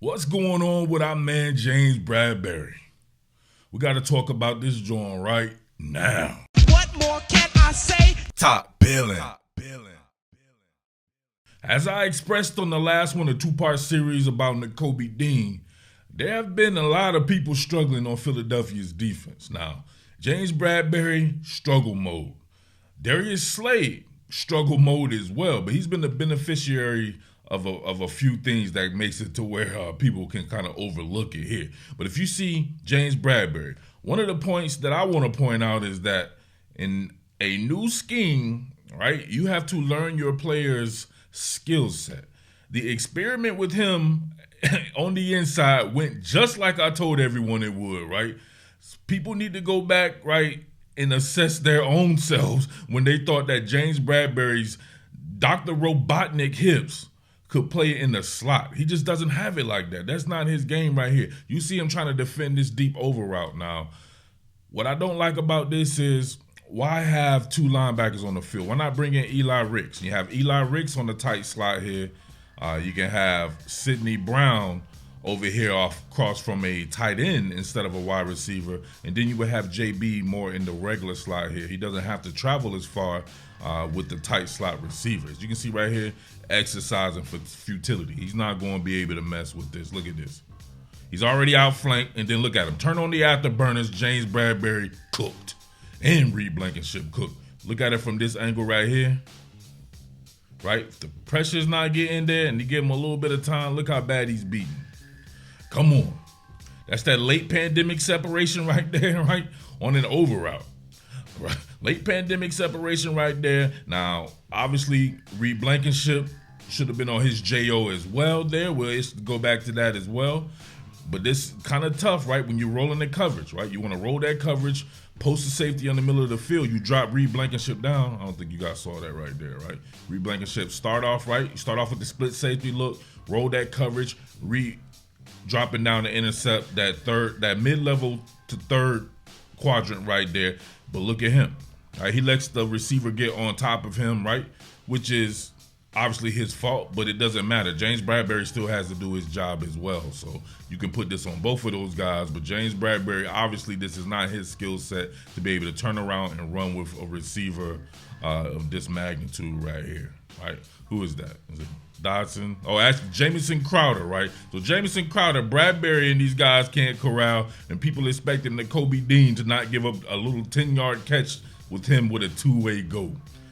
What's going on with our man James Bradberry? We got to talk about this joint right now. What more can I say? Top Billin. As I expressed on the last one, a two-part series about Nakobe Dean, there have been a lot of people struggling on Philadelphia's defense. Now, James Bradberry, struggle mode. Darius Slade, struggle mode as well, but he's been the beneficiary of a few things that makes it to where people can kind of overlook it here. But if you see James Bradberry, one of the points that I want to point out is that in a new scheme, right, you have to learn your player's skill set. The experiment with him on the inside went just like I told everyone it would, right? People need to go back, right, and assess their own selves when they thought that James Bradberry's Dr. Robotnik hips could play in the slot. He just doesn't have it like that. That's not his game right here. You see him trying to defend this deep over route now. What I don't like about this is, why have two linebackers on the field? Why not bring in Eli Ricks? You have Eli Ricks on the tight slot here. You can have Sidney Brown over here across from a tight end instead of a wide receiver. And then you would have JB more in the regular slot here. He doesn't have to travel as far with the tight slot receivers. You can see right here, exercising for futility. He's not going to be able to mess with this. Look at this. He's already outflanked, and then look at him. Turn on the afterburners. James Bradberry cooked. And Reed Blankenship cooked. Look at it from this angle right here. Right? If the pressure's not getting there and you give him a little bit of time, look how bad he's beaten. Come on. That's that late pandemic separation right there, right? On an over route. Right. Late pandemic separation right there. Now, obviously, Reed Blankenship should have been on his JO as well there. We'll go back to that as well. But this kind of tough, right? When you're rolling the coverage, right? You want to roll that coverage, post the safety in the middle of the field. You drop Reed Blankenship down. I don't think you guys saw that right there, right? Reed Blankenship start off, right? You start off with the split safety look, roll that coverage, Reed dropping down to intercept that mid-level to third quadrant right there. But look at him. Right? He lets the receiver get on top of him, right? Which is obviously his fault, but it doesn't matter. James Bradberry still has to do his job as well. So you can put this on both of those guys. But James Bradberry, obviously this is not his skill set to be able to turn around and run with a receiver of this magnitude right here. Right? Who is that? Is it Dodson? Oh, actually, Jamison Crowder, right? So Jamison Crowder, Bradberry and these guys can't corral, and people expecting Nakobe Dean to not give up a little 10-yard catch with him with a two-way go.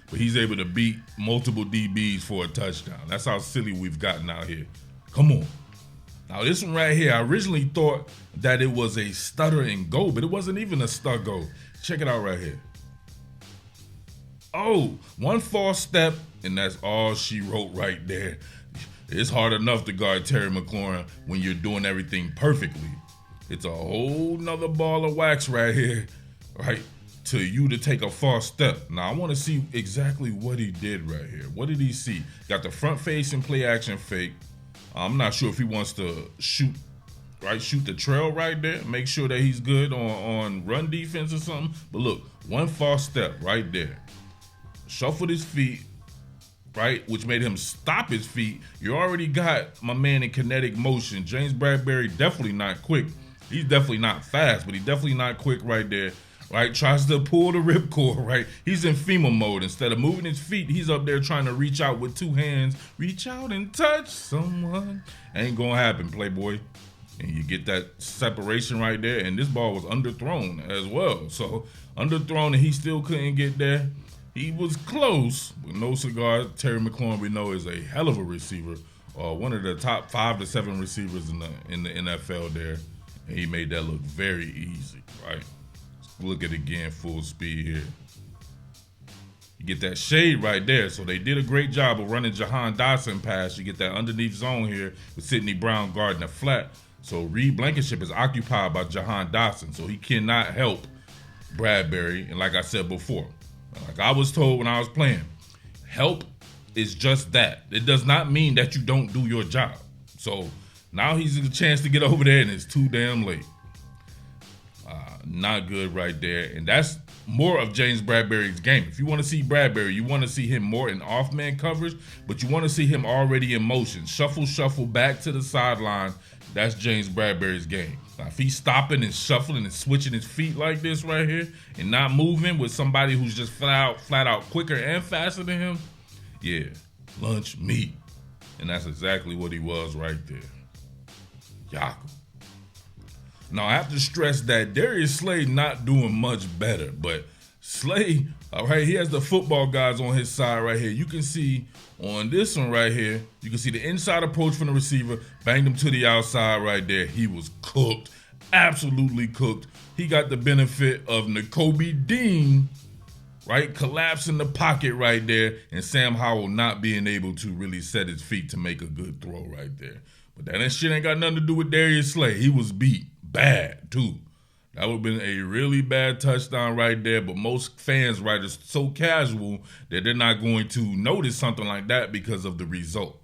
But he's able to beat multiple DBs for a touchdown. That's how silly we've gotten out here. Come on. Now this one right here, I originally thought that it was a stutter and go, but it wasn't even a stutter go. Check it out right here. Oh, one false step, and that's all she wrote right there. It's hard enough to guard Terry McLaurin when you're doing everything perfectly. It's a whole nother ball of wax right here, right? To you to take a false step. Now I want to see exactly what he did right here. What did he see? Got the front face and play action fake. I'm not sure if he wants to shoot the trail right there. Make sure that he's good on run defense or something. But look, one false step right there. Shuffled his feet, right? Which made him stop his feet. You already got my man in kinetic motion. James Bradberry definitely not quick. He's definitely not fast, but he's definitely not quick right there. Right, tries to pull the ripcord, right? He's in FEMA mode. Instead of moving his feet, he's up there trying to reach out with two hands. Reach out and touch someone. Ain't gonna happen, Playboy. And you get that separation right there. And this ball was underthrown as well. So underthrown and he still couldn't get there. He was close, but no cigar. Terry McLaurin, we know, is a hell of a receiver. One of the top 5 to 7 receivers in the NFL there. And he made that look very easy, right? Look at it again, full speed here. You get that shade right there. So they did a great job of running Jahan Dotson pass. You get that underneath zone here with Sidney Brown guarding the flat. So Reed Blankenship is occupied by Jahan Dotson. So he cannot help Bradberry. And like I said before, like I was told when I was playing, help is just that. It does not mean that you don't do your job. So now he's a chance to get over there and it's too damn late. Not good right there. And that's more of James Bradberry's game. If you want to see Bradberry, you want to see him more in off-man coverage, but you want to see him already in motion. Shuffle back to the sideline. That's James Bradberry's game. Now, if he's stopping and shuffling and switching his feet like this right here and not moving with somebody who's just flat out quicker and faster than him, yeah, lunch meat. And that's exactly what he was right there. Yakum. Now, I have to stress that Darius Slay not doing much better, but Slay, all right, he has the football guys on his side right here. You can see on this one right here, you can see the inside approach from the receiver, banged him to the outside right there. He was cooked, absolutely cooked. He got the benefit of Nakobe Dean, right, collapsing the pocket right there, and Sam Howell not being able to really set his feet to make a good throw right there. But that shit ain't got nothing to do with Darius Slay. He was beat bad, too. That would have been a really bad touchdown right there, but most fans, right, are so casual that they're not going to notice something like that because of the result.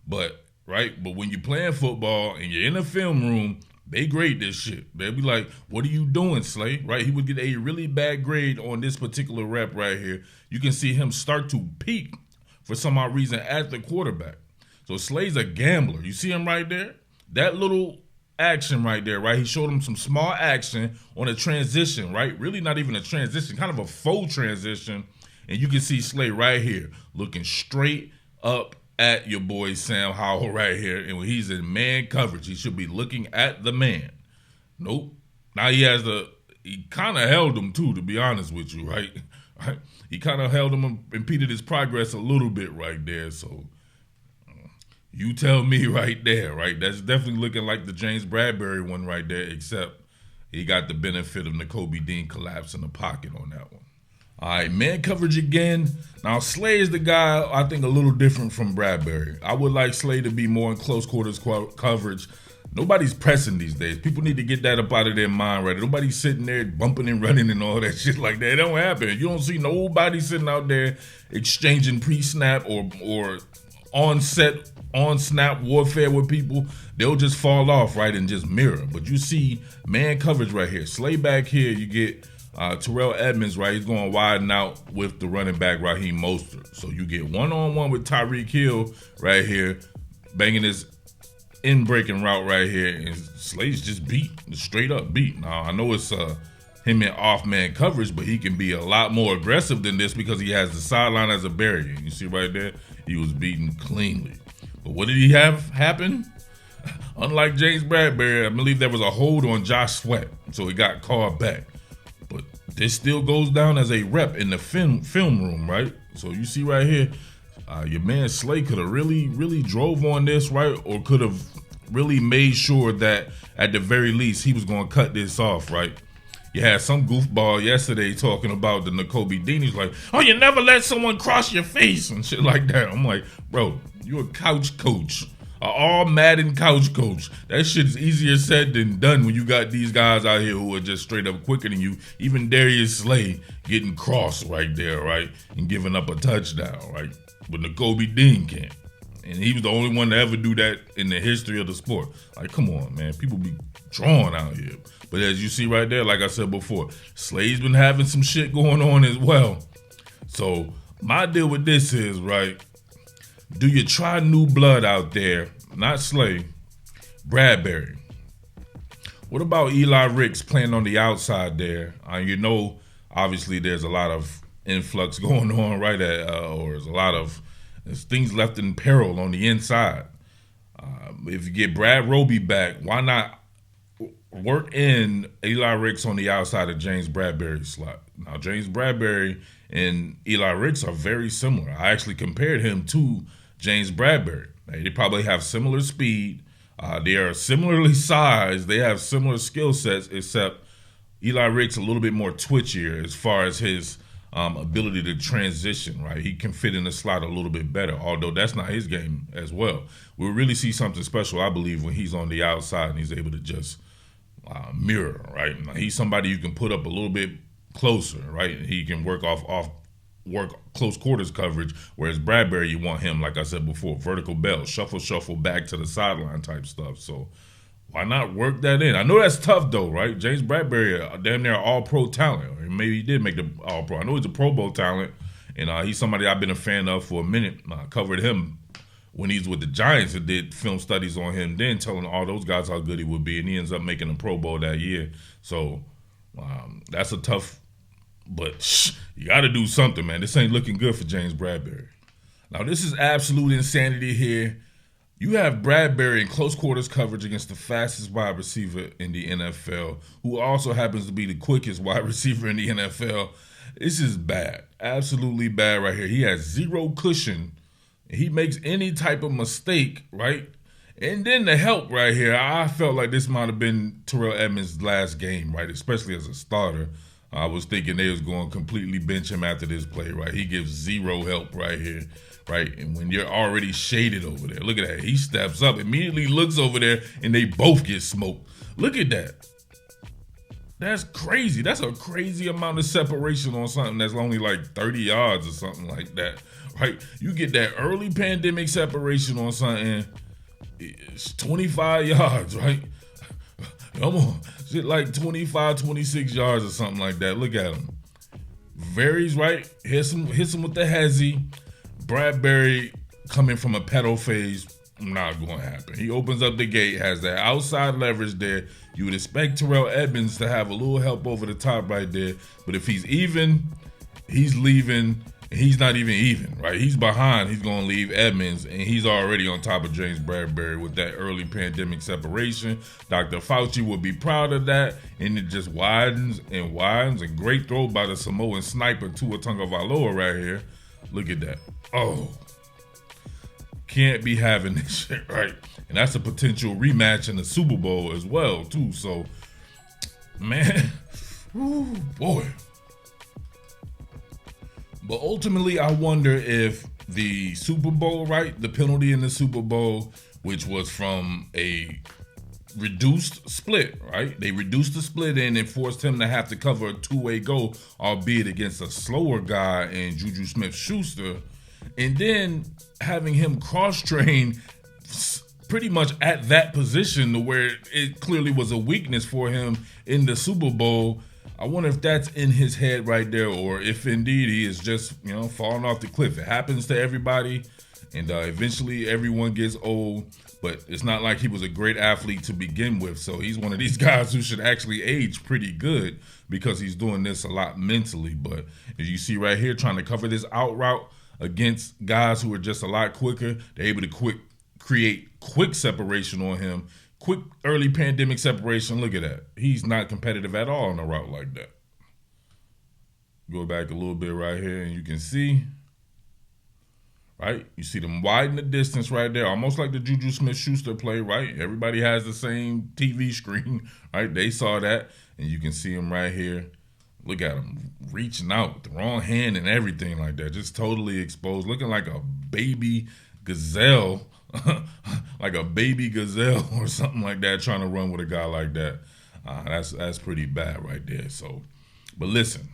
But when you're playing football and you're in the film room, they grade this shit. They'll be like, what are you doing, Slay? Right? He would get a really bad grade on this particular rep right here. You can see him start to peak for some odd reason at the quarterback. So Slay's a gambler. You see him right there? That little action right there, right? He showed him some small action on a transition, right? Really not even a transition, kind of a faux transition. And you can see Slay right here looking straight up at your boy Sam Howell right here. And when he's in man coverage, he should be looking at the man. Nope. Now he kind of held him too, to be honest with you, right? He kind of held him and impeded his progress a little bit right there. So you tell me right there, right? That's definitely looking like the James Bradberry one right there, except he got the benefit of Nakobe Dean collapsing the pocket on that one. All right, man coverage again. Now, Slay is the guy I think a little different from Bradberry. I would like Slay to be more in close quarters coverage. Nobody's pressing these days. People need to get that up out of their mind, right? Nobody's sitting there bumping and running and all that shit like that. It don't happen. You don't see nobody sitting out there exchanging pre-snap or on-snap warfare with people. They'll just fall off, right, and just mirror. But you see man coverage right here. Slay back here, you get Terrell Edmonds, right? He's going wide and out with the running back, Raheem Mostert. So you get one-on-one with Tyreek Hill right here, banging his in-breaking route right here, and Slay's just beat, straight up beat. Now, I know it's him in off-man coverage, but he can be a lot more aggressive than this because he has the sideline as a barrier. You see right there? He was beaten cleanly. But what did he have happen? Unlike James Bradberry, I believe there was a hold on Josh Sweat, so he got called back. But this still goes down as a rep in the film room, right? So you see right here, your man Slay could have really drove on this, right? Or could have really made sure that at the very least he was going to cut this off, right? You had some goofball yesterday talking about the Nakobe Dean. He's like, oh, you never let someone cross your face and shit like that. I'm like, bro, you're a couch coach. All Madden couch coach. That shit is easier said than done when you got these guys out here who are just straight up quicker than you. Even Darius Slay getting crossed right there, right? And giving up a touchdown, right? But Nakobe Dean can't. And he was the only one to ever do that in the history of the sport. Like, come on, man. People be drawing out here. But as you see right there, like I said before, Slay's been having some shit going on as well. So my deal with this is, right, do you try new blood out there? Not Slay, Bradberry. What about Eli Ricks playing on the outside there? You know, obviously there's a lot of influx going on, right? Or there's things left in peril on the inside. If you get Brad Roby back, why not work in Eli Ricks on the outside of James Bradberry's slot? Now, James Bradberry and Eli Ricks are very similar. I actually compared him to James Bradberry. They probably have similar speed. They are similarly sized. They have similar skill sets, except Eli Ricks a little bit more twitchier as far as his ability to transition, right? He can fit in the slot a little bit better, although that's not his game as well. We'll really see something special, I believe, when he's on the outside and he's able to just mirror, right? Now, he's somebody you can put up a little bit closer, right? He can work work close quarters coverage, whereas Bradberry, you want him, like I said before, vertical bell, shuffle back to the sideline type stuff. So Why not work that in? I know that's tough though, right? James Bradberry, damn near all-pro talent. Or maybe he did make the all-pro. I know he's a Pro Bowl talent, and he's somebody I've been a fan of for a minute. I covered him when he's with the Giants and did film studies on him then, telling all those guys how good he would be, and he ends up making a Pro Bowl that year. So that's a tough, but you got to do something, man. This ain't looking good for James Bradberry. Now, this is absolute insanity here. You have Bradberry in close quarters coverage against the fastest wide receiver in the NFL, who also happens to be the quickest wide receiver in the NFL. This is bad. Absolutely bad right here. He has zero cushion. He makes any type of mistake, right? And then the help right here, I felt like this might have been Terrell Edmonds' last game, right? Especially as a starter. I was thinking they was going to completely bench him after this play, right? He gives zero help right here, right? And when you're already shaded over there, look at that. He steps up, immediately looks over there, and they both get smoked. Look at that. That's crazy. That's a crazy amount of separation on something that's only like 30 yards or something like that, right? You get that early pandemic separation on something, it's 25 yards, right? Come on. Shit like 25, 26 yards or something like that. Look at him. Varies, right? Hits him with the hezzy. Bradberry coming from a pedal phase, not going to happen. He opens up the gate, has that outside leverage there. You would expect Terrell Edmonds to have a little help over the top right there. But if he's even, he's leaving. He's not even, right? He's behind. He's going to leave Edmonds, and he's already on top of James Bradberry with that early pandemic separation. Dr. Fauci would be proud of that, and it just widens and widens. A great throw by the Samoan sniper, Tua Tagovailoa right here. Look at that. Oh, can't be having this shit, right? And that's a potential rematch in the Super Bowl as well, too. So, man, whew, boy. But ultimately, I wonder if the Super Bowl, right, the penalty in the Super Bowl, which was from a reduced split, right? They reduced the split in and forced him to have to cover a two-way goal, albeit against a slower guy in Juju Smith-Schuster. And then having him cross-train pretty much at that position to where it clearly was a weakness for him in the Super Bowl. I wonder if that's in his head right there, or if indeed he is just, falling off the cliff. It happens to everybody, and eventually everyone gets old, but it's not like he was a great athlete to begin with. So he's one of these guys who should actually age pretty good because he's doing this a lot mentally. But as you see right here, trying to cover this out route against guys who are just a lot quicker, they're able to create quick separation on him. Quick early pandemic separation. Look at that. He's not competitive at all on a route like that. Go back a little bit right here and you can see, right? You see them widen the distance right there, almost like the Juju Smith-Schuster play, right? Everybody has the same TV screen, right? They saw that, and you can see him right here. Look at him reaching out with the wrong hand and everything like that. Just totally exposed, looking like a baby gazelle. Like a baby gazelle or something like that, trying to run with a guy like that. That's pretty bad right there. So, but listen,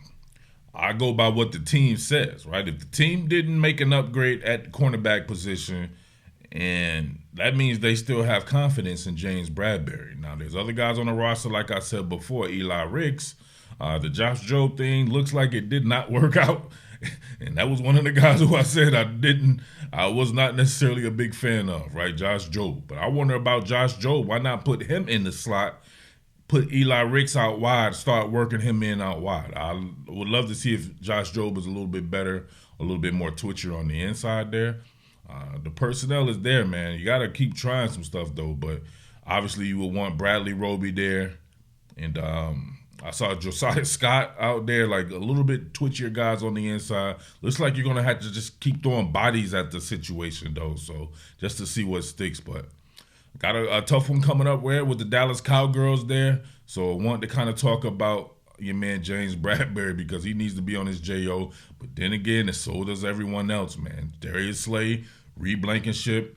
I go by what the team says, right? If the team didn't make an upgrade at the cornerback position, and that means they still have confidence in James Bradberry. Now, there's other guys on the roster, like I said before, Eli Ricks. The Josh Jobe thing looks like it did not work out. And that was one of the guys who I said I was not necessarily a big fan of, right? Josh Jobe. But I wonder about Josh Jobe. Why not put him in the slot, put Eli Ricks out wide, start working him in out wide? I would love to see if Josh Jobe is a little bit better, a little bit more twitchier on the inside there. The personnel is there, man. You got to keep trying some stuff, though. But obviously you would want Bradley Roby there. And I saw Josiah Scott out there, like a little bit twitchier guys on the inside. Looks like you're going to have to just keep throwing bodies at the situation, though, so just to see what sticks. But got a tough one coming up with the Dallas Cowgirls there. So I want to kind of talk about your man James Bradberry because he needs to be on his JO. But then again, so does everyone else, man. Darius Slay, Reed Blankenship,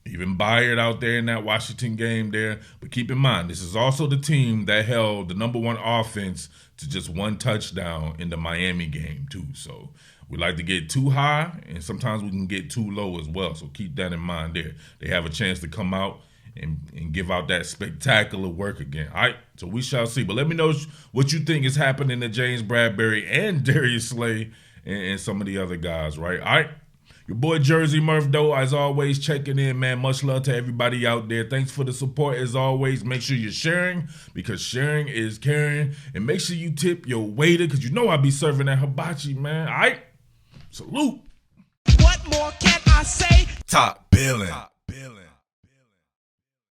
even Byard out there in that Washington game there. But keep in mind, this is also the team that held the number one offense to just one touchdown in the Miami game, too. So we like to get too high, and sometimes we can get too low as well. So keep that in mind there. They have a chance to come out and give out that spectacular work again. All right, so we shall see. But let me know what you think is happening to James Bradberry and Darius Slay and some of the other guys, right? All right. Your boy Jersey Murph, though, as always, checking in, man. Much love to everybody out there. Thanks for the support, as always. Make sure you're sharing, because sharing is caring. And make sure you tip your waiter, because you know I be serving that hibachi, man. All right? Salute. What more can I say? Top Billin.